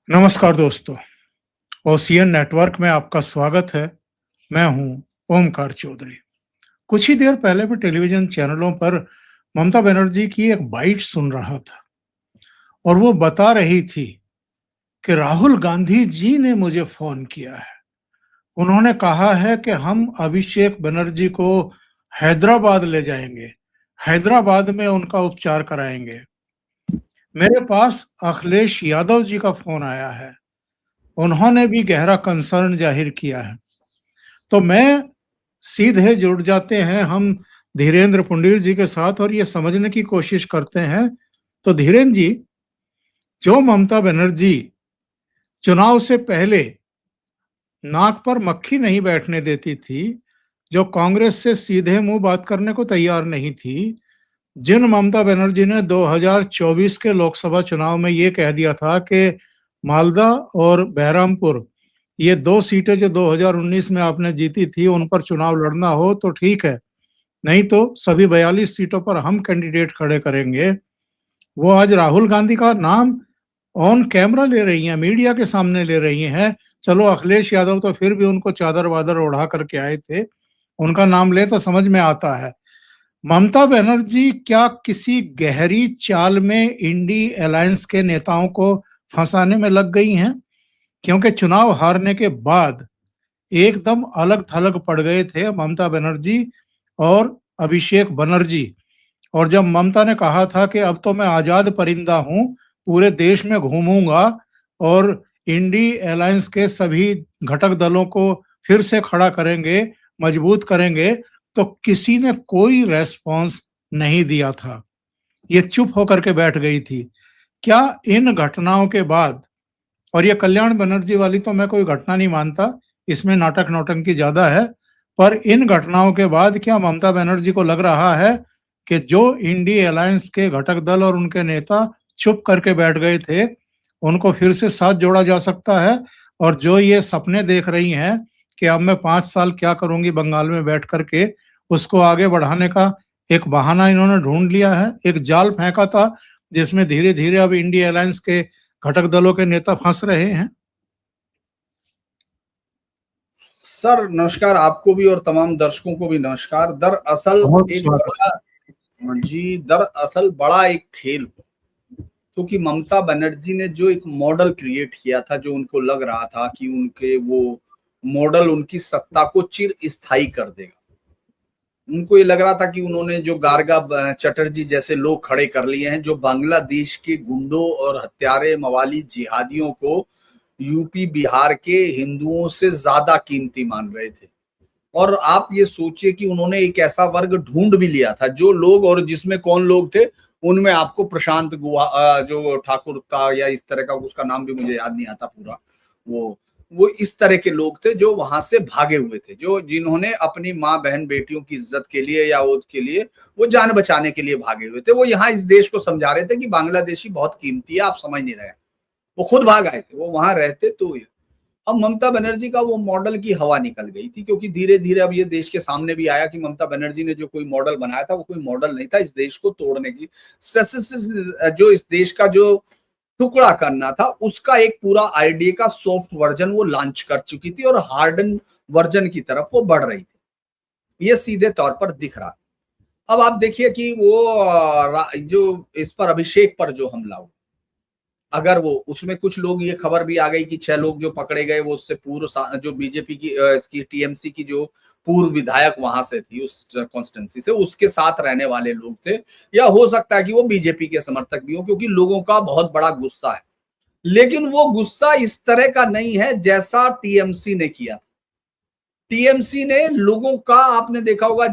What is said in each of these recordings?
नमस्कार दोस्तों, ocean network में आपका स्वागत है। मैं हूं ओमकार चौधरी। कुछ ही देर पहले मैं टेलीविजन चैनलों पर ममता बनर्जी की एक बाइट सुन रहा था और वो बता रही थी कि राहुल गांधी जी ने मुझे फोन किया है। उन्होंने कहा है कि हम अभिषेक बनर्जी को हैदराबाद ले जाएंगे, हैदराबाद में उनका उपचार कराएंगे। मेरे पास अखिलेश यादव जी का फोन आया है, उन्होंने भी गहरा कंसर्न जाहिर किया है। तो मैं सीधे जुड़ जाते हैं हम धीरेन्द्र पुंडीर जी के साथ और ये समझने की कोशिश करते हैं। तो धीरेन्द्र जी, जो ममता बनर्जी चुनाव से पहले नाक पर मक्खी नहीं बैठने देती थी, जो कांग्रेस से सीधे मुंह बात करने को तैयार नहीं थी, जिन ममता बनर्जी ने 2024 के लोकसभा चुनाव में ये कह दिया था कि मालदा और बहरामपुर, ये दो सीटें जो 2019 में आपने जीती थी, उन पर चुनाव लड़ना हो तो ठीक है, नहीं तो सभी 42 सीटों पर हम कैंडिडेट खड़े करेंगे। वो आज राहुल गांधी का नाम ऑन कैमरा ले रही हैं, मीडिया के सामने ले रही हैं। चलो अखिलेश यादव तो फिर भी उनको चादर वादर ओढ़ा करके आए थे, उनका नाम ले तो समझ में आता है। ममता बनर्जी क्या किसी गहरी चाल में इंडी अलायंस के नेताओं को फंसाने में लग गई हैं? क्योंकि चुनाव हारने के बाद एकदम अलग थलग पड़ गए थे ममता बनर्जी और अभिषेक बनर्जी। और जब ममता ने कहा था कि अब तो मैं आजाद परिंदा हूं, पूरे देश में घूमूंगा और इंडी अलायंस के सभी घटक दलों को फिर से खड़ा करेंगे, मजबूत करेंगे, तो किसी ने कोई रेस्पॉन्स नहीं दिया था। ये चुप होकर के बैठ गई थी। क्या इन घटनाओं के बाद, और ये कल्याण बनर्जी वाली तो मैं कोई घटना नहीं मानता, इसमें नाटक नौटंकी ज्यादा है, पर इन घटनाओं के बाद क्या ममता बनर्जी को लग रहा है कि जो इंडी अलायंस के घटक दल और उनके नेता चुप करके बैठ गए थे, उनको फिर से साथ जोड़ा जा सकता है? और जो ये सपने देख रही हैं कि अब मैं 5 साल क्या करूंगी बंगाल में बैठ करके, उसको आगे बढ़ाने का एक बहाना इन्होंने ढूंढ लिया है। एक जाल फेंका था जिसमें धीरे धीरे अब इंडी अलायंस के घटक दलों के नेता फंस रहे हैं। सर नमस्कार, आपको भी और तमाम दर्शकों को भी नमस्कार। दरअसल बड़ा एक खेल, क्योंकि ममता बनर्जी ने जो एक मॉडल क्रिएट किया था, जो उनको लग रहा था कि उनके वो मॉडल उनकी सत्ता को चिर स्थायी कर देगा। उनको ये लग रहा था कि उन्होंने जो गार्गा चटर्जी जैसे लोग खड़े कर लिए हैं, जो बांग्लादेश के गुंडों और हत्यारे मवाली जिहादियों को यूपी बिहार के हिंदुओं से ज्यादा कीमती मान रहे थे। और आप ये सोचिए कि उन्होंने एक ऐसा वर्ग ढूंढ भी लिया था, जो लोग, और जिसमें कौन लोग थे, उनमें आपको प्रशांत गुहा जो ठाकुर था, या इस तरह का, उसका नाम भी मुझे याद नहीं आता पूरा, वो इस तरह के लोग थे जो वहां से भागे हुए थे, जो जिन्होंने अपनी माँ बहन बेटियों की इज्जत के लिए या उसके लिए वो जान बचाने के लिए भागे हुए थे। वो यहाँ इस देश को समझा रहे थे कि बांग्लादेशी बहुत कीमती है, आप समझ नहीं रहे। वो खुद भाग आए थे, वो वहां रहते तो। अब ममता बनर्जी का वो मॉडल की हवा निकल गई थी, क्योंकि धीरे धीरे अब ये देश के सामने भी आया कि ममता बनर्जी ने जो कोई मॉडल बनाया था, वो कोई मॉडल नहीं था इस देश को तोड़ने की। जो इस देश का जो टुकड़ा करना था, उसका एक पूरा आइडिया का सॉफ्ट वर्जन वो लॉन्च कर चुकी थी, और हार्डन वर्जन की तरफ वो बढ़ रही थी। ये सीधे तौर पर दिख रहा। अब आप देखिए कि वो जो इस पर अभिषेक पर जो हमला हुआ, अगर वो उसमें कुछ लोग, ये खबर भी आ गई कि 6 लोग जो पकड़े गए वो उससे पूर्व जो बीजेपी की इसकी टीएमसी की जो पूर्व विधायक वहां से थी, उस कॉन्स्टिट्यूंसी से, उसके साथ रहने वाले लोग थे, या हो सकता है कि वो बीजेपी के समर्थक भी हो, क्योंकि लोगों का बहुत बड़ा गुस्सा है। लेकिन वो गुस्सा इस तरह का नहीं है जैसा टीएमसी ने किया। टीएमसी ने लोगों का, आपने देखा होगा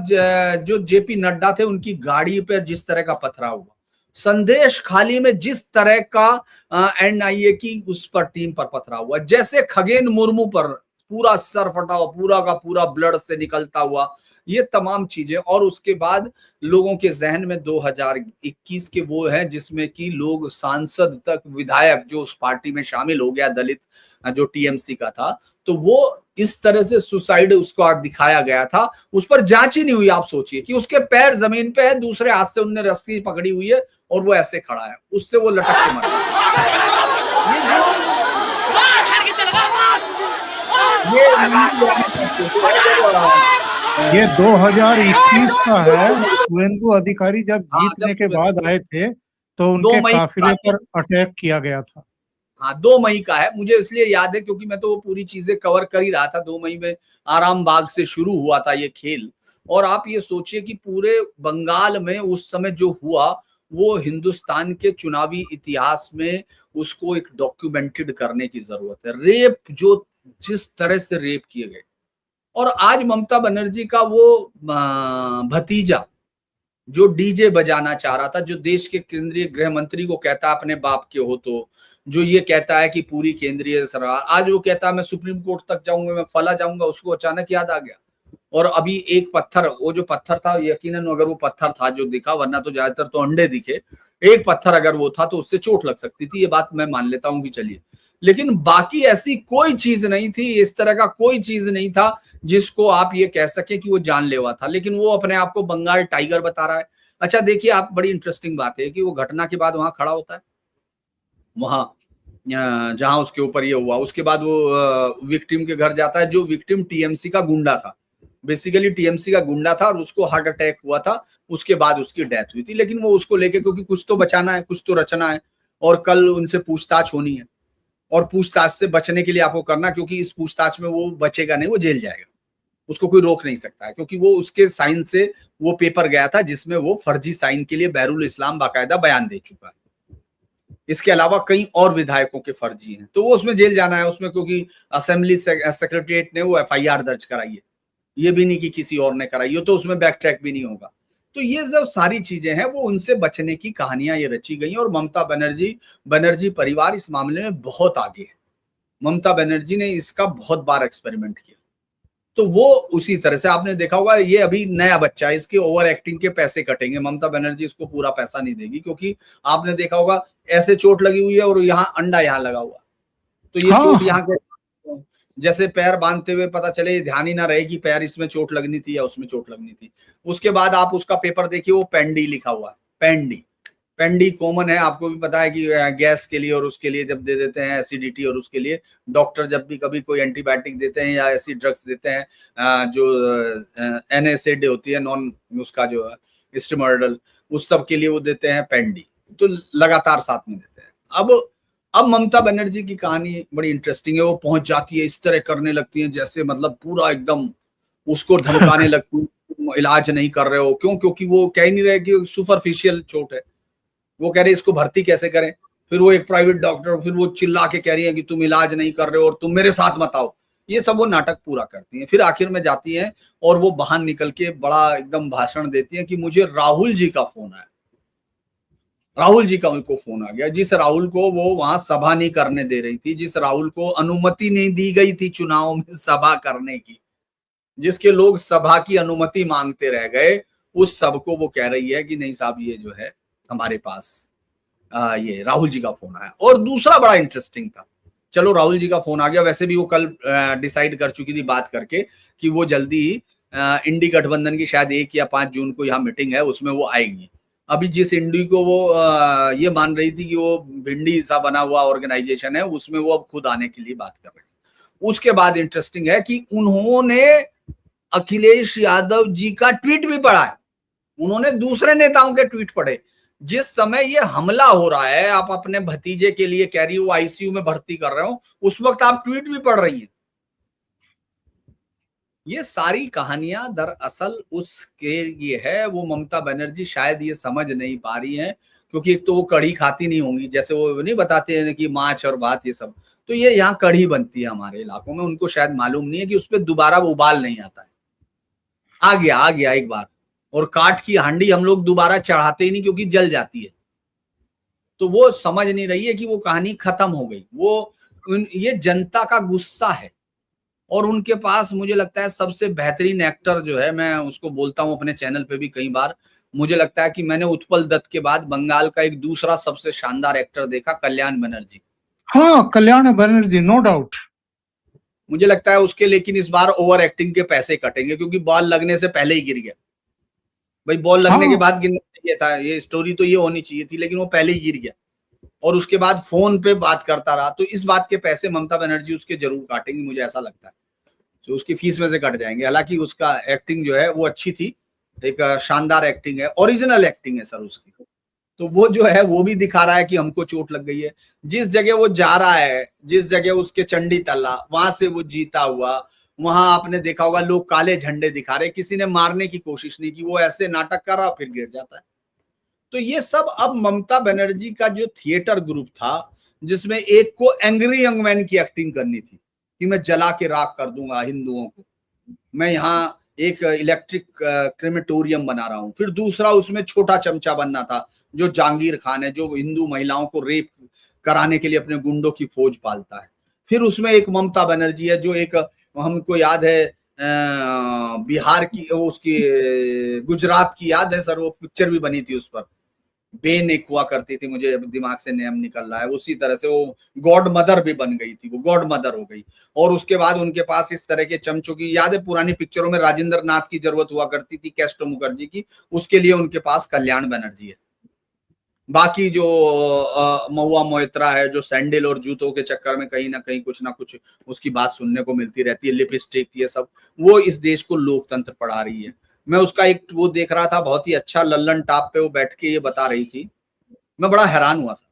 जो जेपी नड्डा थे, उनकी गाड़ी पर जिस तरह का पथराव हुआ, संदेश खाली में जिस तरह का एनआईए की उस पर टीम पर पथराव हुआ, जैसे खगेन मुर्मू पर पूरा सर फटा हुआ, पूरा का पूरा ब्लड से निकलता हुआ, ये तमाम चीजें। और उसके बाद लोगों के जहन में 2021 के वो है जिसमें कि लोग सांसद तक, विधायक जो उस पार्टी में शामिल हो गया, दलित जो टीएमसी का था, तो वो इस तरह से सुसाइड उसको दिखाया गया था। उस पर जांच ही नहीं हुई। आप सोचिए कि उसके पैर जमीन पे है, दूसरे हाथ से उन्होंने रस्सी पकड़ी हुई है और वो ऐसे खड़ा है, उससे वो लटक के मर गया। ये मंडी ग्राम की फोटो है जब ये 2021 का है। हाँ शुभेंदु अधिकारी जब जब जीतने के बाद आए थे तो 2 उनके मई की काफिले बात है। पर अटैक किया गया था। हाँ 2 मई का है, मुझे इसलिए याद है क्योंकि मैं तो वो पूरी चीजें कवर कर ही रहा था। 2 मई में आराम बाग से शुरू हुआ था ये खेल। और आप ये सोचिए कि पूरे बंगाल में उस समय जो हुआ वो हिंदुस्तान के चुनावी इतिहास में उसको एक डॉक्यूमेंटेड करने की जरूरत है। रेप जो जिस तरह से रेप किए गए, और आज ममता बनर्जी का वो भतीजा जो डीजे बजाना चाह रहा था, जो देश के केंद्रीय गृह मंत्री को कहता है अपने बाप के हो, तो जो ये कहता है कि पूरी केंद्रीय सरकार, आज वो कहता है मैं सुप्रीम कोर्ट तक जाऊंगा, मैं फला जाऊंगा, उसको अचानक याद आ गया। और अभी एक पत्थर, वो जो पत्थर था यकीनन अगर वो पत्थर था जो दिखा, वरना तो ज्यादातर तो अंडे दिखे, एक पत्थर अगर वो था तो उससे चोट लग सकती थी, ये बात मैं मान लेता हूँ कि चलिए। लेकिन बाकी ऐसी कोई चीज नहीं थी, इस तरह का कोई चीज नहीं था जिसको आप ये कह सके कि वो जानलेवा था, लेकिन वो अपने आप को बंगाल टाइगर बता रहा है। अच्छा देखिए आप, बड़ी इंटरेस्टिंग बात है कि वो घटना के बाद वहां खड़ा होता है, वहां जहां उसके ऊपर ये हुआ, उसके बाद वो विक्टिम के घर जाता है, जो विक्टिम टीएमसी का गुंडा था, बेसिकली टीएमसी का गुंडा था और उसको हार्ट अटैक हुआ था, उसके बाद उसकी डेथ हुई थी। लेकिन वो उसको लेके, क्योंकि कुछ तो बचाना है, कुछ तो रचना है, और कल उनसे पूछताछ होनी है, और पूछताछ से बचने के लिए आपको करना, क्योंकि इस पूछताछ में वो बचेगा नहीं, वो जेल जाएगा, उसको कोई रोक नहीं सकता है, क्योंकि वो उसके साइन से वो पेपर गया था जिसमें वो फर्जी साइन के लिए बहरुल इस्लाम बाकायदा बयान दे चुका है। इसके अलावा कई और विधायकों के फर्जी हैं, तो वो उसमें जेल जाना है उसमें, क्योंकि असेंबली सेक्रेटरीट ने वो एफआईआर दर्ज कराई है, ये भी नहीं कि किसी और ने कराई हो, तो उसमें बैक ट्रैक भी नहीं होगा। तो ये जो सारी चीजें हैं वो उनसे बचने की कहानियां ये रची गई, और ममता बनर्जी परिवार इस मामले में बहुत आगे है। ममता बनर्जी ने इसका बहुत बार एक्सपेरिमेंट किया, तो वो उसी तरह से आपने देखा होगा, ये अभी नया बच्चा है, इसके ओवर एक्टिंग के पैसे कटेंगे, ममता बनर्जी इसको पूरा पैसा नहीं देगी, क्योंकि आपने देखा होगा ऐसे चोट लगी हुई है और यहाँ अंडा यहाँ लगा हुआ, तो ये हाँ चोट हाँ, यहाँ के जैसे पैर बांधते हुए पता चले, ध्यान ही ना रहे कि पैर इसमें चोट लगनी थी या उसमें चोट लगनी थी। उसके बाद आप उसका पेपर देखिए, वो पेंडी लिखा हुआ है, पेंडी। पेंडी कॉमन है, आपको भी पता है कि गैस के लिए और उसके लिए जब दे देते हैं, एसिडिटी और उसके लिए डॉक्टर जब भी कभी कोई एंटीबायोटिक देते हैं या ऐसी ड्रग्स देते हैं जो एनएसएड होती है, नॉन उसका जो स्टेमोडल, उस सब के लिए वो देते हैं पेंडी, तो लगातार साथ में देते हैं। अब ममता बनर्जी की कहानी बड़ी इंटरेस्टिंग है, वो पहुंच जाती है, इस तरह करने लगती है जैसे मतलब पूरा एकदम उसको धमकाने लगती है, इलाज नहीं कर रहे हो, क्यों? क्योंकि वो कह नहीं रहे कि सुपरफिशियल चोट है, वो कह रहे इसको भर्ती कैसे करें, फिर वो एक प्राइवेट डॉक्टर, फिर वो चिल्ला के कह रही है कि तुम इलाज नहीं कर रहे हो और तुम मेरे साथ मत आओ। ये सब वो नाटक पूरा करती हैं, फिर आखिर में जाती हैं और वो बाहर निकल के बड़ा एकदम भाषण देती हैं कि मुझे राहुल जी का फोन आया, राहुल जी का उनको फोन आ गया, जिस राहुल को वो वहां सभा नहीं करने दे रही थी, जिस राहुल को अनुमति नहीं दी गई थी चुनाव में सभा करने की, जिसके लोग सभा की अनुमति मांगते रह गए, उस सब को वो कह रही है कि नहीं साहब ये जो है हमारे पास ये राहुल जी का फोन आया। और दूसरा बड़ा इंटरेस्टिंग था, चलो राहुल जी का फोन आ गया, वैसे भी वो कल डिसाइड कर चुकी थी बात करके कि वो जल्दी ही इंडी गठबंधन की शायद 1 या 5 जून को यहाँ मीटिंग है, उसमें वो आएंगी। अभी जिस इंडी को वो ये मान रही थी कि वो भिंडी सा बना हुआ ऑर्गेनाइजेशन है, उसमें वो अब खुद आने के लिए बात कर रही है। उसके बाद इंटरेस्टिंग है कि उन्होंने अखिलेश यादव जी का ट्वीट भी पढ़ा है, उन्होंने दूसरे नेताओं के ट्वीट पढ़े। जिस समय ये हमला हो रहा है, आप अपने भतीजे के लिए कह रही हो आईसीयू में भर्ती कर रहे हो, उस वक्त आप ट्वीट भी पढ़ रही हैं। ये सारी कहानियां दरअसल उसके ये है, वो ममता बनर्जी शायद ये समझ नहीं पा रही है, क्योंकि एक तो वो कढ़ी खाती नहीं होंगी, जैसे वो नहीं बताते हैं कि माछ और भात ये सब, तो ये यहाँ कढ़ी बनती है हमारे इलाकों में, उनको शायद मालूम नहीं है कि उस पर दोबारा उबाल नहीं आता है। आ गया एक बार, और काठ की हांडी हम लोग दोबारा चढ़ाते ही नहीं क्योंकि जल जाती है, तो वो समझ नहीं रही है कि वो कहानी खत्म हो गई। वो ये जनता का गुस्सा है, और उनके पास मुझे लगता है सबसे बेहतरीन एक्टर जो है, मैं उसको बोलता हूं अपने चैनल पे भी कई बार, मुझे लगता है कि मैंने उत्पल दत्त के बाद बंगाल का एक दूसरा सबसे शानदार एक्टर देखा, कल्याण बनर्जी। हाँ, कल्याण बनर्जी, नो डाउट। मुझे लगता है उसके, लेकिन इस बार ओवर एक्टिंग के पैसे कटेंगे, क्योंकि बॉल लगने से पहले ही गिर गया। भाई बॉल लगने के हाँ बाद गिरना चाहिए था, ये स्टोरी तो ये होनी चाहिए थी, लेकिन वो पहले ही गिर गया और उसके बाद फोन पे बात करता रहा, तो इस बात के पैसे ममता बनर्जी उसके जरूर काटेंगी, मुझे ऐसा लगता है। तो उसकी फीस में से कट जाएंगे। हालांकि उसका एक्टिंग जो है वो अच्छी थी, एक शानदार एक्टिंग है, ओरिजिनल एक्टिंग है सर उसकी। तो वो जो है वो भी दिखा रहा है कि हमको चोट लग गई है। जिस जगह वो जा रहा है, जिस जगह उसके चंडी तल्ला, वहां से वो जीता हुआ, वहां आपने देखा होगा लोग काले झंडे दिखा रहे, किसी ने मारने की कोशिश नहीं की, वो ऐसे नाटक कर रहा फिर गिर जाता है। तो ये सब अब ममता बनर्जी का जो थिएटर ग्रुप था, जिसमें एक को एंग्री यंग मैन की एक्टिंग करनी थी कि मैं जला के राख कर दूंगा हिंदुओं को, मैं यहाँ एक इलेक्ट्रिक क्रिमेटोरियम बना रहा हूं। फिर दूसरा उसमें छोटा चमचा बनना था, जो जहांगीर खान है, जो हिंदू महिलाओं को रेप कराने के लिए अपने गुंडों की फौज पालता है। फिर उसमें एक ममता बनर्जी है, जो एक हमको याद है बिहार की, उसकी गुजरात की याद है सर, वो पिक्चर भी बनी थी उस पर, बेन एक हुआ करती थी, मुझे दिमाग से नाम निकल रहा है। उसी तरह से वो गॉड मदर भी बन गई थी, वो गॉड मदर हो गई। और उसके बाद उनके पास इस तरह के चमचों की याद है, पुरानी पिक्चरों में राजेंद्र नाथ की जरूरत हुआ करती थी, कैस्टो मुखर्जी की, उसके लिए उनके पास कल्याण बनर्जी है। बाकी जो महुआ मोइत्रा है, जो सैंडल और जूतों के चक्कर में कहीं ना कुछ उसकी बात सुनने को मिलती रहती है, लिपस्टिक, ये सब, वो इस देश को लोकतंत्र पढ़ा रही है। मैं उसका एक वो देख रहा था, बहुत ही अच्छा, लल्लन टॉप पे वो बैठ के ये बता रही थी, मैं बड़ा हैरान हुआ था।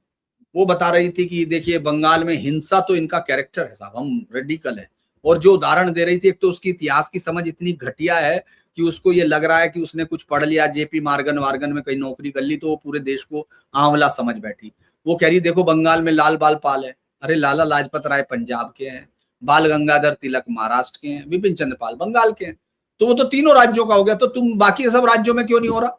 वो बता रही थी कि देखिए बंगाल में हिंसा तो इनका कैरेक्टर है साहब, हम रेडिकल है। और जो उदाहरण दे रही थी, एक तो उसकी इतिहास की समझ इतनी घटिया है कि उसको ये लग रहा है कि उसने कुछ पढ़ लिया, जेपी मार्गन वार्गन में कहीं नौकरी कर ली, तो वो पूरे देश को आंवला समझ बैठी। वो कह रही देखो बंगाल में लाल बाल पाल है, अरे लाला लाजपत राय पंजाब के हैं, बाल गंगाधर तिलक महाराष्ट्र के हैं, विपिन चंद्र पाल बंगाल के हैं, तो वो तो तीनों राज्यों का हो गया, तो तुम बाकी सब राज्यों में क्यों नहीं हो रहा?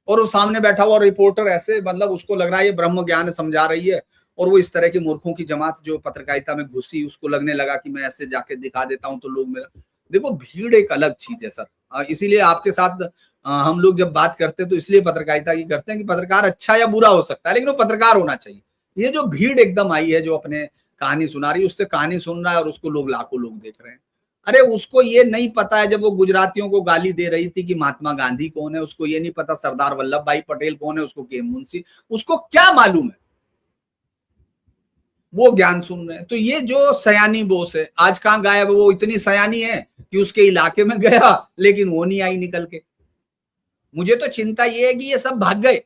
और वो सामने बैठा हुआ रिपोर्टर ऐसे, मतलब उसको लग रहा है ये ब्रह्म ज्ञान समझा रही है, और वो इस तरह के मूर्खों की जमात जो पत्रकारिता में घुसी, उसको लगने लगा कि मैं ऐसे जाके दिखा देता हूं तो लोग मेरा। देखो भीड़ एक अलग चीज है सर, इसीलिए आपके साथ हम लोग जब बात करते हैं तो इसलिए पत्रकारिता की करते हैं कि पत्रकार अच्छा या बुरा हो सकता है, लेकिन वो पत्रकार होना चाहिए। ये जो भीड़ एकदम आई है जो अपने कहानी सुना रही है, उससे कहानी सुन रहा है और उसको लोग लाखों लोग देख रहे हैं। अरे उसको ये नहीं पता है, जब वो गुजरातियों को गाली दे रही थी कि महात्मा गांधी कौन है, उसको ये नहीं पता सरदार वल्लभ भाई पटेल कौन है, उसको के मुंशी, उसको क्या मालूम है? वो ज्ञान सुन रहे हैं। तो ये जो सयानी बोस है आज कहाँ गायब है? वो इतनी सयानी है कि उसके इलाके में गया लेकिन वो नहीं आई निकल के। मुझे तो चिंता ये है कि ये सब भाग गए।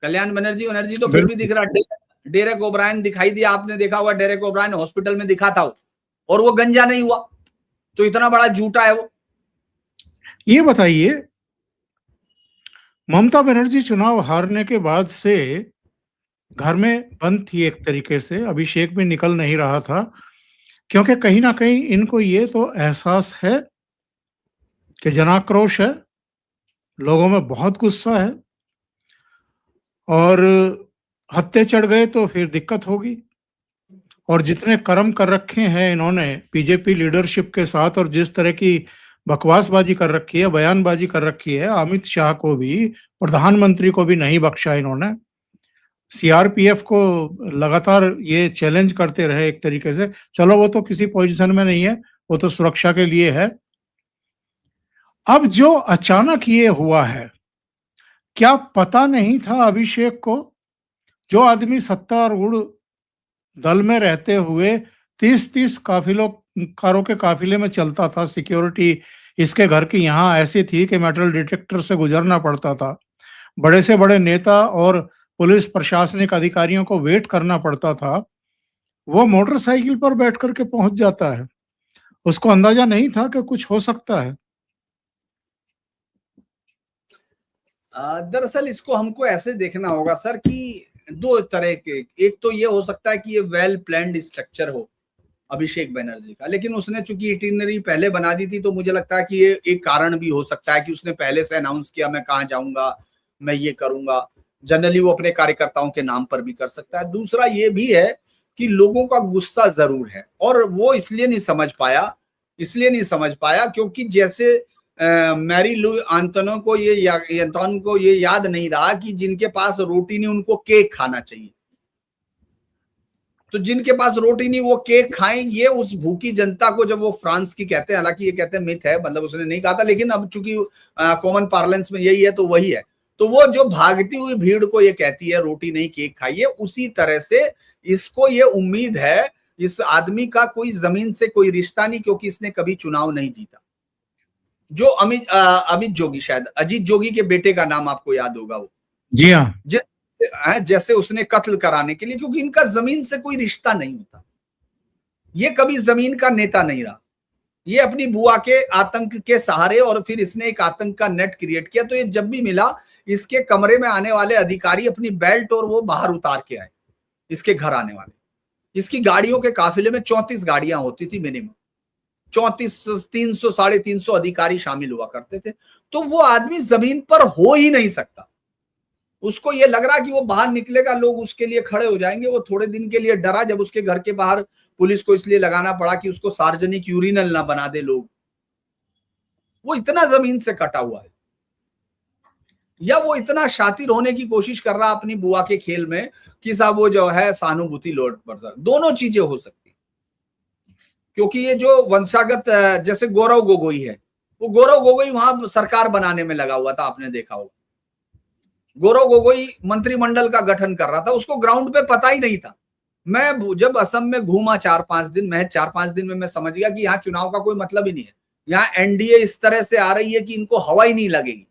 कल्याण बनर्जी तो फिर भी दिख रहा, डेरेक ओब्रायन दिखाई दिया, आपने देखा होगा, डेरेक ओब्रायन हॉस्पिटल में दिखा था और वो गंजा नहीं हुआ, तो इतना बड़ा झूठा है वो। ये बताइए, ममता बनर्जी चुनाव हारने के बाद से घर में बंद थी एक तरीके से, अभिषेक भी निकल नहीं रहा था, क्योंकि कहीं ना कहीं इनको ये तो एहसास है कि जनाक्रोश है, लोगों में बहुत गुस्सा है, और हत्थे चढ़ गए तो फिर दिक्कत होगी। और जितने कर्म कर रखे हैं इन्होंने बीजेपी लीडरशिप के साथ, और जिस तरह की बकवासबाजी कर रखी है, बयानबाजी कर रखी है, अमित शाह को भी, प्रधानमंत्री को भी नहीं बख्शा इन्होंने। सीआरपीएफ को लगातार ये चैलेंज करते रहे एक तरीके से, चलो वो तो किसी पोजीशन में नहीं है, वो तो सुरक्षा के लिए है। अब जो अचानक ये हुआ है, क्या पता नहीं था अभिषेक को? जो आदमी सत्तारूढ़ दल में रहते हुए 30-30 कारों के काफिले में चलता था, सिक्योरिटी इसके घर की यहाँ ऐसी थी कि मेटल डिटेक्टर से गुजरना पड़ता था, बड़े से बड़े नेता और पुलिस प्रशासनिक अधिकारियों को वेट करना पड़ता था, वो मोटरसाइकिल पर बैठ करके पहुंच जाता है। उसको अंदाजा नहीं था कि कुछ हो सकता है। दरअसल इसको हमको ऐसे देखना होगा सर कि दो तरह के, एक तो ये हो सकता है कि ये वेल प्लान्ड स्ट्रक्चर हो अभिषेक बनर्जी का, लेकिन उसने चूंकि इटिनरी पहले बना दी थी, तो मुझे लगता है कि ये एक कारण भी हो सकता है कि उसने पहले से अनाउंस किया मैं कहाँ जाऊंगा, मैं ये करूंगा। जनरली वो अपने कार्यकर्ताओं के नाम पर भी कर सकता है। दूसरा ये भी है कि लोगों का गुस्सा जरूर है, और वो इसलिए नहीं समझ पाया क्योंकि जैसे मैरी लू आंतोनो को ये याद नहीं रहा कि जिनके पास रोटी नहीं उनको केक खाना चाहिए। तो जिनके पास रोटी नहीं वो केक खाएं, ये उस भूखी जनता को, जब वो फ्रांस की कहते हैं, हालांकि ये कहते हैं मिथ है, मतलब उसने नहीं कहा था, लेकिन अब चूंकि कॉमन पार्लेंस में यही है तो वही है, तो वो जो भागती हुई भीड़ को ये कहती है रोटी नहीं केक खाइए, उसी तरह से इसको ये उम्मीद है इस आदमी का कोई जमीन से कोई रिश्ता नहीं, क्योंकि इसने कभी चुनाव नहीं जीता। जो अमित जोगी, शायद अजीत जोगी के बेटे का नाम आपको याद होगा, वो जी हाँ। जैसे उसने कत्ल कराने के लिए, क्योंकि इनका जमीन से कोई रिश्ता नहीं होता, ये कभी जमीन का नेता नहीं रहा, ये अपनी बुआ के आतंक के सहारे, और फिर इसने एक आतंक का नेट क्रिएट किया। तो ये जब भी मिला, इसके कमरे में आने वाले अधिकारी अपनी बेल्ट और वो बाहर उतार के आए, इसके घर आने वाले। इसकी गाड़ियों के काफिले में 34 गाड़ियां होती थी मिनिमम, 34, 300, 350 अधिकारी शामिल हुआ करते थे। तो वो आदमी जमीन पर हो ही नहीं सकता। उसको ये लग रहा कि वो बाहर निकलेगा, लोग उसके लिए खड़े हो जाएंगे। वो थोड़े दिन के लिए डरा, जब उसके घर के बाहर पुलिस को इसलिए लगाना पड़ा कि उसको सार्वजनिक यूरिनल ना बना दे लोग। वो इतना जमीन से कटा हुआ है, या वो इतना शातिर होने की कोशिश कर रहा अपनी बुआ के खेल में कि साहब वो जो है सहानुभूति लौट पड़ता। दोनों चीजें हो सकती, क्योंकि ये जो वंशागत, जैसे गौरव गोगोई है, वो गौरव गोगोई वहां सरकार बनाने में लगा हुआ था, आपने देखा होगा। गौरव गोगोई मंत्रिमंडल का गठन कर रहा था, उसको ग्राउंड पे पता ही नहीं था। मैं जब असम में घूमा 4-5 दिन, मैं 4-5 दिन में मैं समझ गया कि यहाँ चुनाव का कोई मतलब ही नहीं है। यहाँ एनडीए इस तरह से आ रही है कि इनको हवा ही नहीं लगेगी,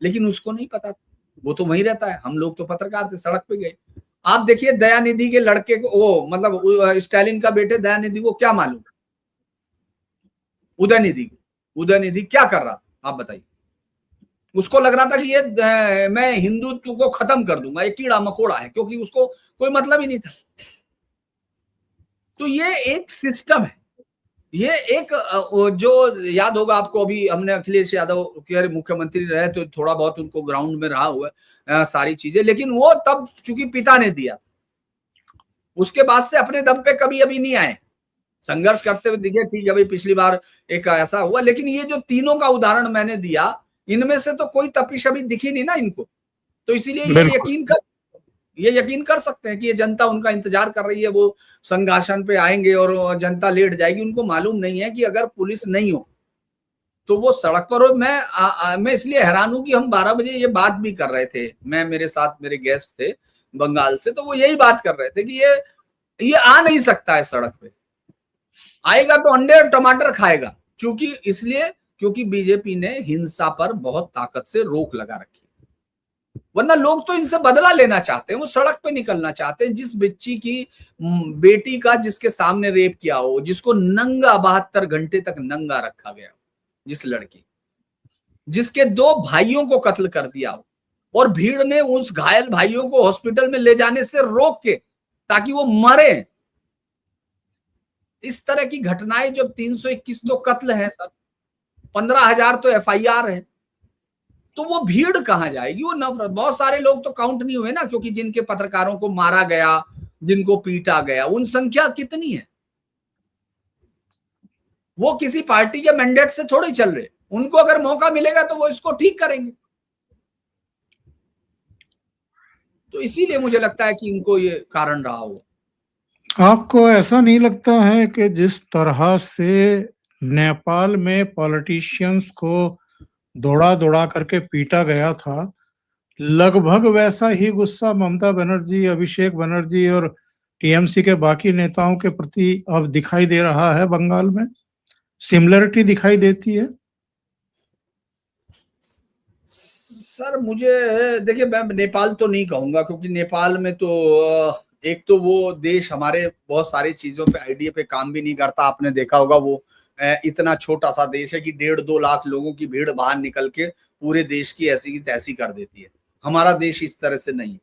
लेकिन उसको नहीं पता था, वो तो वहीं रहता है। हम लोग तो पत्रकार थे, सड़क पे गए। आप देखिए दयानिधि के लड़के को, वो मतलब स्टालिन का बेटे दयानिधि को क्या मालूम, उदयनिधि क्या कर रहा था, आप बताइए। उसको लग रहा था कि ये मैं हिंदुत्व को खत्म कर दूंगा, ये कीड़ा मकोड़ा है, क्योंकि उसको कोई मतलब ही नहीं था। तो ये एक सिस्टम है, ये एक जो याद होगा आपको, अभी हमने अखिलेश यादव के मुख्यमंत्री रहे तो थोड़ा बहुत उनको ग्राउंड में रहा हुआ सारी चीजें, लेकिन वो तब चूंकि पिता ने दिया, उसके बाद से अपने दम पे कभी अभी नहीं आए, संघर्ष करते हुए दिखे। ठीक है भाई, पिछली बार एक ऐसा हुआ, लेकिन ये जो तीनों का उदाहरण मैंने दिया, इनमें से तो कोई तपिश अभी दिखी नहीं ना इनको। तो इसीलिए ये यकीन कर सकते हैं कि ये जनता उनका इंतजार कर रही है, वो संघर्षण पे आएंगे और जनता लेट जाएगी। उनको मालूम नहीं है कि अगर पुलिस नहीं हो तो वो सड़क पर हो। मैं इसलिए हैरान हूं कि हम 12 बजे ये बात भी कर रहे थे, मैं, मेरे साथ मेरे गेस्ट थे बंगाल से, तो वो यही बात कर रहे थे कि ये आ नहीं सकता है सड़क पे। आएगा तो अंडे और टमाटर खाएगा, क्योंकि बीजेपी ने हिंसा पर बहुत ताकत से रोक लगा रखी, वरना लोग तो इनसे बदला लेना चाहते हैं, वो सड़क पे निकलना चाहते हैं। जिस बच्ची की बेटी का जिसके सामने रेप किया हो, जिसको नंगा 72 घंटे तक नंगा रखा गया, जिस लड़की जिसके 2 भाइयों को कत्ल कर दिया हो, और भीड़ ने उस घायल भाइयों को हॉस्पिटल में ले जाने से रोक के ताकि वो मरे। इस तरह की घटनाएं, जब 321 तो कत्ल है सर, 15,000 तो एफआईआर है, तो वो भीड़ कहां जाएगी, वो नफरत। बहुत सारे लोग तो काउंट नहीं हुए ना, क्योंकि जिनके पत्रकारों को मारा गया, जिनको पीटा गया, उन संख्या कितनी है, वो किसी पार्टी के मैंडेट से थोड़े चल रहे। उनको अगर मौका मिलेगा तो वो इसको ठीक करेंगे। तो इसीलिए मुझे लगता है कि इनको ये कारण रहा हो। आपको ऐसा नहीं लगता है कि जिस तरह से नेपाल में पॉलिटिशियंस को दौड़ा करके पीटा गया था, लगभग वैसा ही गुस्सा ममता बनर्जी, अभिषेक बनर्जी और टीएमसी के बाकी नेताओं के प्रति अब दिखाई दे रहा है? बंगाल में सिमिलरिटी दिखाई देती है? सर मुझे, देखिए, मैं नेपाल तो नहीं कहूंगा, क्योंकि नेपाल में तो एक तो वो देश हमारे बहुत सारी चीजों पे, आइडिया पे काम भी नहीं करता। आपने देखा होगा, वो इतना छोटा सा देश है कि 1.5-2 लाख लोगों की भीड़ बाहर निकल के पूरे देश की ऐसी की तैसी कर देती है। हमारा देश इस तरह से नहीं।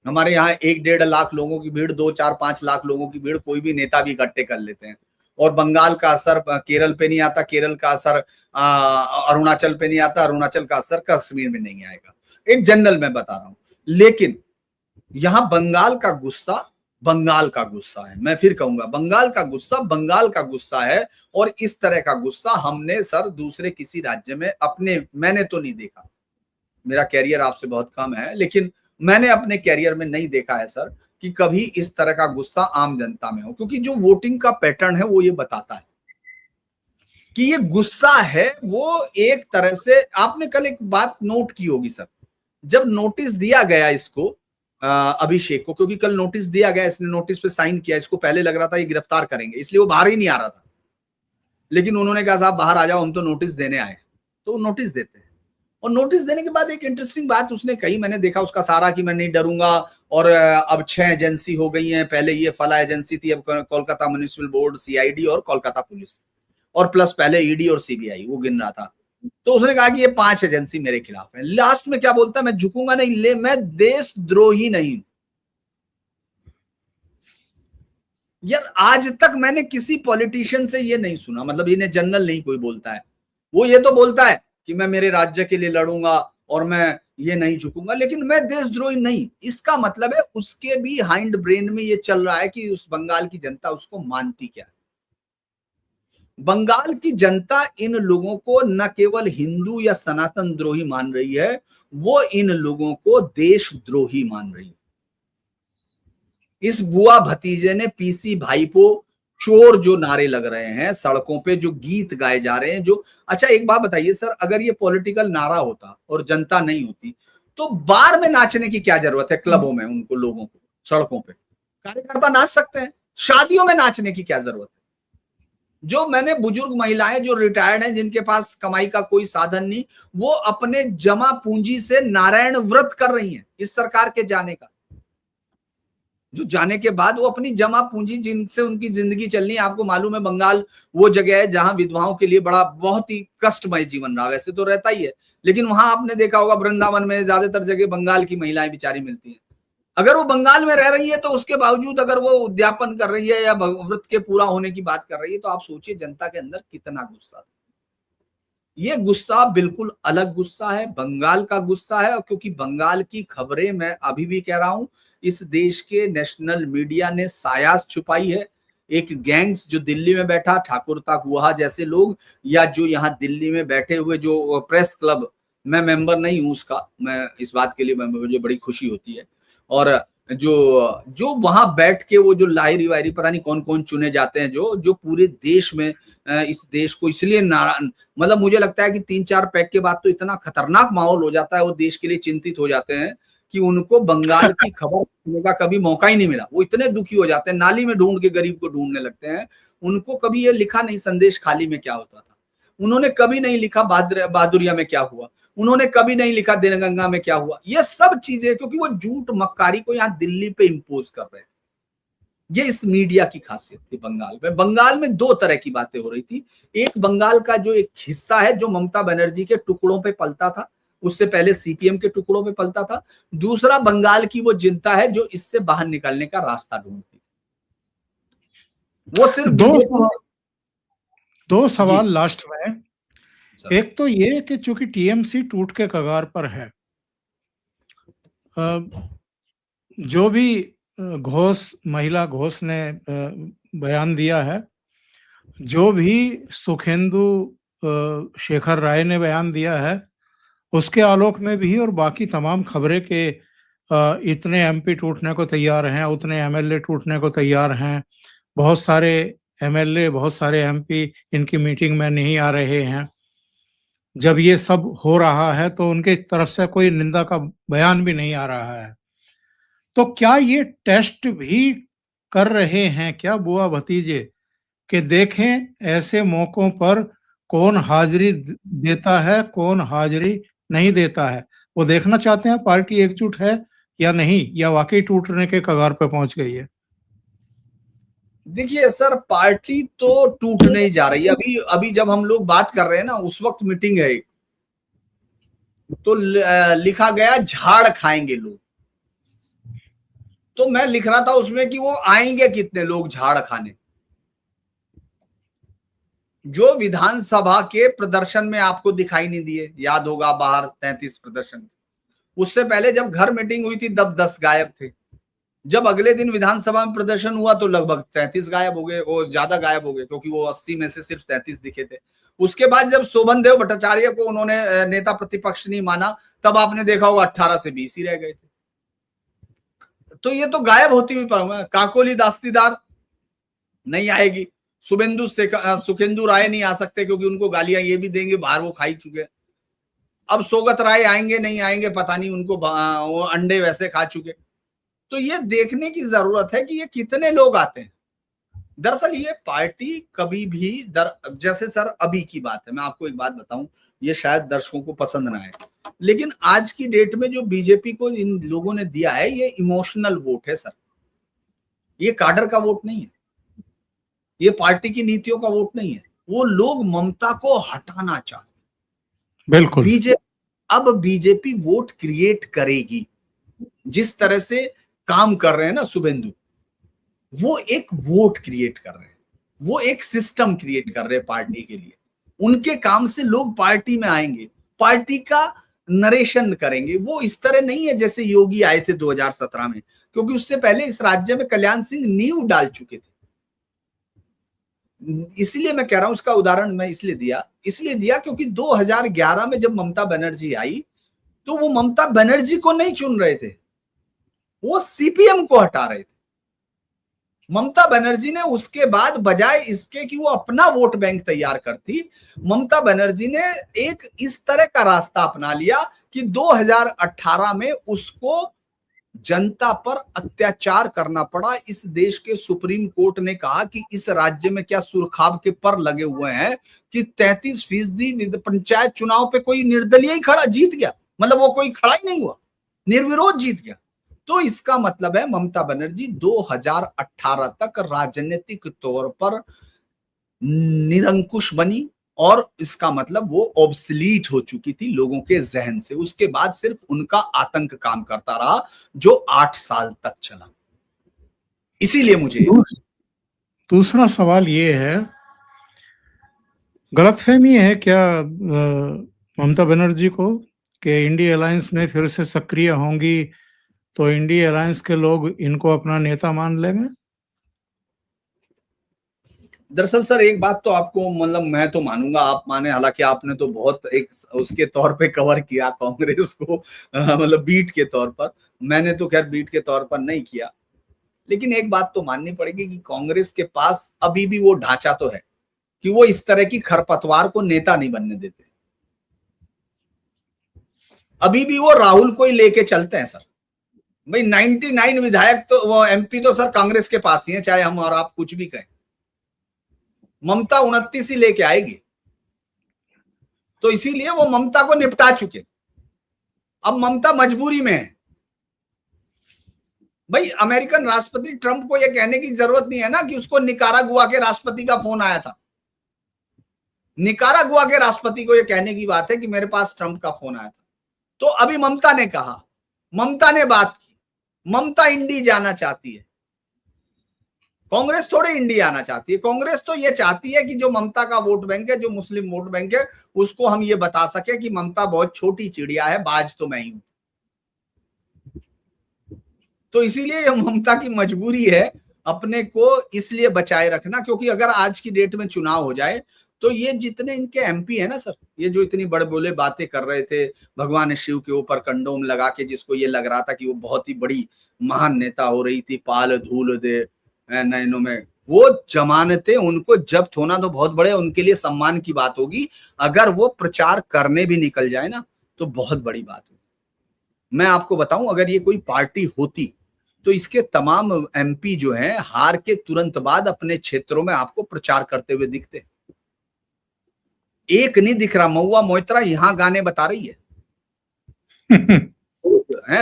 हमारे यहाँ 1-1.5 लाख लोगों की भीड़, 2-4-5 लाख लोगों की भीड़, कोई भी नेता भी इकट्ठे कर लेते हैं। और बंगाल का असर केरल पे नहीं आता, केरल का असर अरुणाचल पे नहीं आता, अरुणाचल का असर कश्मीर में नहीं आएगा। एक जनरल मैं बता रहा हूं, लेकिन यहां बंगाल का गुस्सा है। मैं फिर कहूंगा, बंगाल का गुस्सा है। और इस तरह का गुस्सा हमने सर दूसरे किसी राज्य में मैंने तो नहीं देखा। मेरा कैरियर आपसे बहुत कम है, लेकिन मैंने अपने कैरियर में नहीं देखा है सर कि कभी इस तरह का गुस्सा आम जनता में हो। क्योंकि जो वोटिंग का पैटर्न है वो ये बताता है कि ये गुस्सा है। वो एक तरह से, आपने कल एक बात नोट की होगी सर, जब नोटिस दिया गया इसको, अभिषेक को, क्योंकि कल नोटिस दिया गया, इसने नोटिस पे साइन किया, इसको पहले लग रहा था ये गिरफ्तार करेंगे, इसलिए वो बाहर ही नहीं आ रहा था। लेकिन उन्होंने कहा साहब बाहर आ जाओ, हम तो नोटिस देने आए। तो नोटिस देते हैं। और नोटिस देने के बाद एक इंटरेस्टिंग बात उसने कही, मैंने देखा उसका सारा कि मैं नहीं डरूंगा, और अब 6 एजेंसी हो गई हैं, पहले ये फला एजेंसी थी, अब कोलकाता म्युनिसिपल बोर्ड, सीआईडी और कोलकाता पुलिस, और प्लस पहले ईडी और सीबीआई, वो गिन रहा था। तो उसने कहा कि ये 5 एजेंसी मेरे खिलाफ है। लास्ट में क्या बोलता है, मैं झुकूंगा नहीं, ले मैं देशद्रोही नहीं हूं। यार आज तक मैंने किसी पॉलिटिशियन से ये नहीं सुना, मतलब इन्हें जनरल नहीं कोई बोलता है, वो ये तो बोलता है कि मैं मेरे राज्य के लिए लड़ूंगा और मैं ये नहीं झुकूंगा, लेकिन मैं देशद्रोही नहीं। इसका मतलब है उसके भी हाइंड ब्रेन में ये चल रहा है कि उस बंगाल की जनता उसको मानती क्या है। बंगाल की जनता इन लोगों को न केवल हिंदू या सनातन द्रोही मान रही है, वो इन लोगों को देशद्रोही मान रही है। इस बुआ भतीजे ने पीसी भाईपो चोर जो नारे लग रहे हैं सड़कों पे, जो गीत गाए जा रहे हैं, जो अच्छा एक बात बताइए सर, अगर ये पॉलिटिकल नारा होता और जनता नहीं होती तो बार में नाचने की क्या जरूरत है? क्लबों में उनको, लोगों को सड़कों पे कार्यकर्ता नाच सकते हैं, शादियों में नाचने की क्या जरूरत है? जो मैंने बुजुर्ग महिलाएं जो रिटायर्ड हैं, जिनके पास कमाई का कोई साधन नहीं, वो अपने जमा पूंजी से नारायण व्रत कर रही हैं इस सरकार के जाने का। जो जाने के बाद वो अपनी जमा पूंजी जिनसे उनकी जिंदगी चलनी है। आपको मालूम है बंगाल वो जगह है जहां विधवाओं के लिए बड़ा बहुत ही कष्टमय जीवन रहा, वैसे तो रहता ही है, लेकिन वहां आपने देखा होगा वृंदावन में ज्यादातर जगह बंगाल की महिलाएं बेचारी मिलती हैं। अगर वो बंगाल में रह रही है तो उसके बावजूद अगर वो उद्यापन कर रही है या व्रत के पूरा होने की बात कर रही है, तो आप सोचिए जनता के अंदर कितना गुस्सा। ये गुस्सा बिल्कुल अलग गुस्सा है, बंगाल का गुस्सा है, क्योंकि बंगाल की खबरें मैं अभी भी कह रहा हूं, इस देश के नेशनल मीडिया ने सायास छुपाई है। एक गैंग्स जो दिल्ली में बैठा, ठाकुर गुहा जैसे लोग, या जो यहाँ दिल्ली में बैठे हुए जो प्रेस क्लब, मैं मेंबर नहीं हूं उसका, मैं इस बात के लिए मुझे बड़ी खुशी होती है। और जो जो वहां बैठ के वो जो लाहिरी वायरी पता नहीं कौन कौन चुने जाते हैं, जो जो पूरे देश में इस देश को इसलिए मतलब मुझे लगता है कि 3-4 पैक के बाद तो इतना खतरनाक माहौल हो जाता है, वो देश के लिए चिंतित हो जाते हैं कि उनको बंगाल की खबर सुनने का कभी मौका ही नहीं मिला। वो इतने दुखी हो जाते हैं, नाली में ढूंढ के गरीब को ढूंढने लगते हैं। उनको कभी ये लिखा नहीं संदेश खाली में क्या होता था, उन्होंने कभी नहीं लिखा बहादुरिया में क्या हुआ, उन्होंने कभी नहीं लिखा दिनगंगा में क्या हुआ। ये सब चीजें क्योंकि वो झूठ मक्कारी को यहाँ दिल्ली पे इम्पोज कर रहे थे। ये इस मीडिया की खासियत थी बंगाल में। बंगाल में 2 तरह की बातें हो रही थी। एक बंगाल का जो एक हिस्सा है जो ममता बनर्जी के टुकड़ों पे पलता था, उससे पहले सीपीएम के टुकड़ों पे पलता था। दूसरा बंगाल की वो जनता है जो इससे बाहर निकलने का रास्ता ढूंढती, वो सिर्फ दो सवाल लास्ट में। एक तो ये कि चूंकि टीएमसी टूट के कगार पर है, जो भी घोष महिला घोष ने बयान दिया है, जो भी सुखेंदु शेखर राय ने बयान दिया है, उसके आलोक में भी और बाकी तमाम खबरें के इतने एमपी टूटने को तैयार हैं, उतने एमएलए टूटने को तैयार हैं, बहुत सारे एमएलए बहुत सारे एमपी इनकी मीटिंग में नहीं आ रहे हैं। जब ये सब हो रहा है तो उनके तरफ से कोई निंदा का बयान भी नहीं आ रहा है। तो क्या ये टेस्ट भी कर रहे हैं क्या बुआ भतीजे कि देखें ऐसे मौकों पर कौन हाजिरी देता है, कौन हाजिरी नहीं देता है? वो देखना चाहते हैं पार्टी एकजुट है या नहीं, या वाकई टूटने के कगार पे पहुंच गई है? देखिए सर, पार्टी तो टूट नहीं जा रही। अभी अभी जब हम लोग बात कर रहे हैं ना, उस वक्त मीटिंग है तो लिखा गया झाड़ खाएंगे लोग। तो मैं लिख रहा था उसमें कि वो आएंगे कितने लोग झाड़ खाने। जो विधानसभा के प्रदर्शन में आपको दिखाई नहीं दिए, याद होगा बाहर 33 प्रदर्शन, उससे पहले जब घर मीटिंग हुई थी तब 10 गायब थे। जब अगले दिन विधानसभा में प्रदर्शन हुआ तो लगभग 33 गायब हो गए, वो ज्यादा गायब हो गए क्योंकि वो 80 में से सिर्फ 33 दिखे थे। उसके बाद जब शोभन देव भट्टाचार्य को उन्होंने नेता प्रतिपक्ष नहीं माना, तब आपने देखा होगा 18 से 20 ही रह गए थे। तो ये तो गायब होती हुई पर काकोली दास्तीदार नहीं आएगी, सुखेंदु राय नहीं आ सकते क्योंकि उनको गालियां ये भी देंगे, बाहर वो खाई चुके। अब सौगत राय आएंगे नहीं आएंगे पता नहीं, उनको वो अंडे वैसे खा चुके। तो ये देखने की जरूरत है कि ये कितने लोग आते हैं। दरअसल ये पार्टी कभी भी जैसे सर अभी की बात है, मैं आपको एक बात बताऊं, ये शायद दर्शकों को पसंद ना आए, लेकिन आज की डेट में जो बीजेपी को इन लोगों ने दिया है ये इमोशनल वोट है सर, ये काडर का वोट नहीं है, ये पार्टी की नीतियों का वोट नहीं है। वो लोग ममता को हटाना चाहते हैं। बिल्कुल। अब बीजेपी वोट क्रिएट करेगी, जिस तरह से काम कर रहे हैं ना शुभेंदु, वो एक वोट क्रिएट कर रहे हैं, वो एक सिस्टम क्रिएट कर रहे हैं पार्टी के लिए। उनके काम से लोग पार्टी में आएंगे, पार्टी का नरेशन करेंगे। वो इस तरह नहीं है जैसे योगी आए थे 2017 में, क्योंकि उससे पहले इस राज्य में कल्याण सिंह नींव डाल चुके थे। इसलिए मैं कह रहा हूं, उसका उदाहरण मैं इसलिए दिया क्योंकि 2011 में जब ममता बनर्जी आई तो वो ममता बनर्जी को नहीं चुन रहे थे, वो सीपीएम को हटा रहे थे। ममता बनर्जी ने उसके बाद बजाय इसके कि वो अपना वोट बैंक तैयार करती, ममता बनर्जी ने एक इस तरह का रास्ता अपना लिया कि 2018 में उसको जनता पर अत्याचार करना पड़ा। इस देश के सुप्रीम कोर्ट ने कहा कि इस राज्य में क्या सुरखाब के पर लगे हुए हैं कि 33% पंचायत चुनाव पे कोई निर्दलीय ही खड़ा जीत गया, मतलब वो कोई खड़ा ही नहीं हुआ, निर्विरोध जीत गया। तो इसका मतलब है ममता बनर्जी 2018 तक राजनीतिक तौर पर निरंकुश बनी, और इसका मतलब वो ऑब्सलीट हो चुकी थी लोगों के जहन से। उसके बाद सिर्फ उनका आतंक काम करता रहा जो 8 साल तक चला। इसीलिए मुझे दूसरा सवाल ये है, गलतफहमी है क्या ममता बनर्जी को कि इंडिया अलायंस में फिर से सक्रिय होंगी तो इंडिया अलायंस के लोग इनको अपना नेता मान लेंगे? दरअसल सर एक बात तो आपको, मतलब मैं तो मानूंगा, आप माने, हालांकि आपने तो बहुत एक उसके तौर पे कवर किया कांग्रेस को, मतलब बीट के तौर पर। मैंने तो खैर बीट के तौर पर नहीं किया, लेकिन एक बात तो माननी पड़ेगी कि कांग्रेस के पास अभी भी वो ढांचा तो है कि वो इस तरह की खरपतवार को नेता नहीं बनने देते। अभी भी वो राहुल को ही लेके चलते हैं सर। भाई 99 विधायक तो, वो एमपी तो सर कांग्रेस के पास ही है, चाहे हम और आप कुछ भी कहें। ममता 29 ही लेके आएगी, तो इसीलिए वो ममता को निपटा चुके। अब ममता मजबूरी में है। भाई अमेरिकन राष्ट्रपति ट्रंप को यह कहने की जरूरत नहीं है ना कि उसको निकारागुआ के राष्ट्रपति का फोन आया था। निकारागुआ के राष्ट्रपति को यह कहने की बात है कि मेरे पास ट्रंप का फोन आया था। तो अभी ममता ने कहा, ममता ने बात की, ममता इंडी जाना चाहती है। कांग्रेस थोड़े इंडिया आना चाहती है। कांग्रेस तो ये चाहती है कि जो ममता का वोट बैंक है, जो मुस्लिम वोट बैंक है, उसको हम ये बता सके कि ममता बहुत छोटी चिड़िया है, बाज तो मैं ही हूं। तो इसीलिए ममता की मजबूरी है अपने को इसलिए बचाए रखना, क्योंकि अगर आज की डेट में चुनाव हो जाए तो ये जितने इनके एमपी है ना सर, ये जो इतनी बड़े बोले बातें कर रहे थे भगवान शिव के ऊपर कंडोम लगा के, जिसको ये लग रहा था कि वो बहुत ही बड़ी महान नेता हो रही थी, पाल धूल दे नैनों में, वो जमानतें उनको जब्त होना तो बहुत बड़े उनके लिए सम्मान की बात होगी। अगर वो प्रचार करने भी निकल जाए ना तो बहुत बड़ी बात होगी। मैं आपको बताऊं, अगर ये कोई पार्टी होती तो इसके तमाम एमपी जो हैं हार के तुरंत बाद अपने क्षेत्रों में आपको प्रचार करते हुए दिखते। एक नहीं दिख रहा, महुआ मोइत्रा यहां गाने बता रही है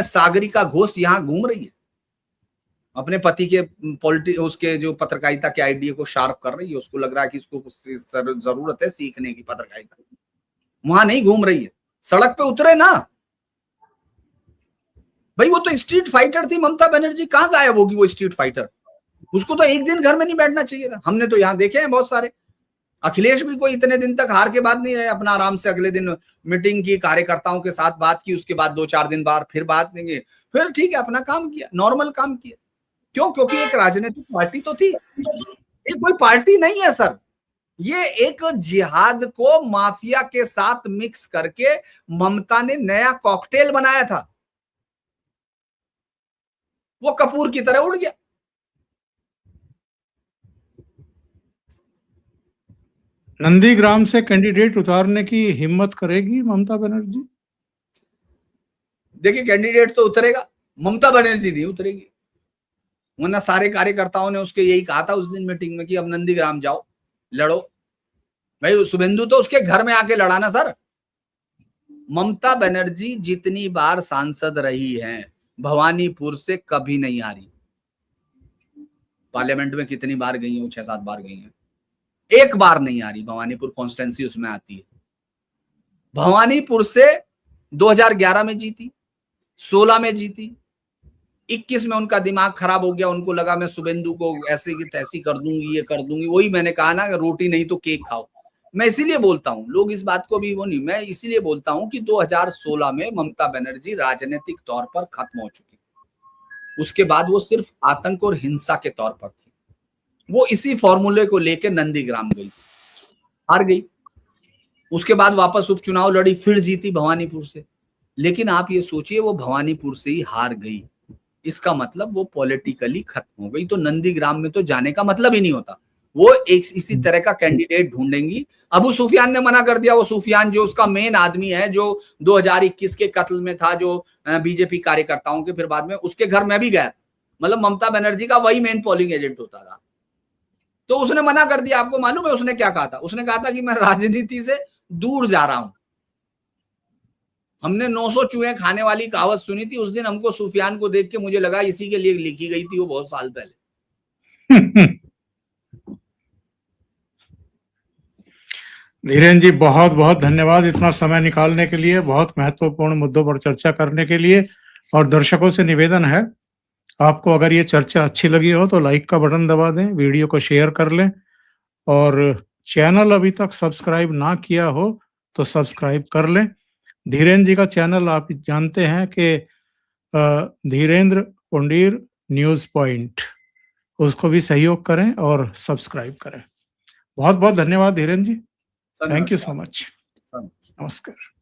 सागरिका घोष यहां घूम रही है, अपने पति के उसके जो पत्रकारिता के आइडिया को शार्प कर रही है। उसको लग रहा है कि इसको जरूरत है सीखने की पत्रकारिता। वहां नहीं घूम रही है, सड़क पे उतरे ना भाई। वो तो स्ट्रीट फाइटर थी ममता बनर्जी, कहां गायब होगी वो स्ट्रीट फाइटर? उसको तो एक दिन घर में नहीं बैठना चाहिए था। हमने तो यहां देखे हैं बहुत सारे। अखिलेश भी कोई इतने दिन तक हार के बाद नहीं रहे, अपना आराम से अगले दिन मीटिंग की, कार्यकर्ताओं के साथ बात की, उसके बाद 2-4 दिन बाद फिर बात नहीं, फिर ठीक है अपना काम किया, नॉर्मल काम किया। क्यों? क्योंकि एक राजनीतिक पार्टी तो थी, ये कोई पार्टी नहीं है सर। ये एक जिहाद को माफिया के साथ मिक्स करके ममता ने नया कॉकटेल बनाया था, वो कपूर की तरह उड़ गया। नंदीग्राम से कैंडिडेट उतारने की हिम्मत करेगी ममता बनर्जी? देखिए कैंडिडेट तो उतरेगा, ममता बनर्जी नहीं उतरेगी। वरना सारे कार्यकर्ताओं ने उसके यही कहा था उस दिन मीटिंग में कि अब नंदीग्राम जाओ, लड़ो। भाई शुभेंदु तो उसके घर में आके लड़ा ना सर। ममता बनर्जी जितनी बार सांसद रही हैं भवानीपुर से कभी नहीं हारी। पार्लियामेंट में कितनी बार गई हैं? 6-7 बार गई हैं, एक बार नहीं हारी। भवानीपुर कॉन्स्टिट्यूंसी उसमें आती है। भवानीपुर से 2011 में जीती, 16 में जीती, 21 में उनका दिमाग खराब हो गया। उनको लगा मैं शुभेंदु को ऐसे की तैसी कर दूंगी, ये कर दूंगी। वही मैंने कहा ना, रोटी नहीं तो केक खाओ। मैं इसीलिए बोलता हूं, लोग इस बात को भी वो नहीं, मैं इसीलिए बोलता हूं कि 2016 में ममता बनर्जी राजनीतिक तौर पर खत्म हो चुकी। उसके बाद वो सिर्फ आतंक और हिंसा के तौर पर थी। वो इसी फॉर्मूले को लेकर नंदीग्राम गई, हार गई। उसके बाद वापस उपचुनाव लड़ी, फिर जीती भवानीपुर से। लेकिन आप ये सोचिए, वो भवानीपुर से ही हार गई, इसका मतलब वो पॉलिटिकली खत्म हो गई। तो नंदीग्राम में तो जाने का मतलब ही नहीं होता। वो एक इसी तरह का कैंडिडेट ढूंढेंगी। अबू सुफियान ने मना कर दिया। वो सुफियान जो उसका मेन आदमी है, जो 2021 के कत्ल में था, जो बीजेपी कार्यकर्ताओं के, फिर बाद में उसके घर में भी गया। मतलब ममता बनर्जी का वही मेन पोलिंग एजेंट होता था। तो उसने मना कर दिया। आपको मालूम है उसने क्या कहा था? उसने कहा था कि मैं राजनीति से दूर जा रहा हूं। हमने 900 चूहे खाने वाली कहावत सुनी थी उस दिन। हमको सुफियान को देख के मुझे लगा इसी के लिए लिखी गई थी वो, बहुत साल पहले। धीरेन जी, बहुत बहुत धन्यवाद इतना समय निकालने के लिए, बहुत महत्वपूर्ण मुद्दों पर चर्चा करने के लिए। और दर्शकों से निवेदन है, आपको अगर ये चर्चा अच्छी लगी हो तो लाइक का बटन दबा दें, वीडियो को शेयर कर लें, और चैनल अभी तक सब्सक्राइब ना किया हो तो सब्सक्राइब कर लें। धीरेन जी का चैनल आप जानते हैं कि धीरेन्द्र पुंडीर न्यूज़ पॉइंट, उसको भी सहयोग करें और सब्सक्राइब करें। बहुत बहुत धन्यवाद धीरेन जी, थैंक यू सो मच, नमस्कार।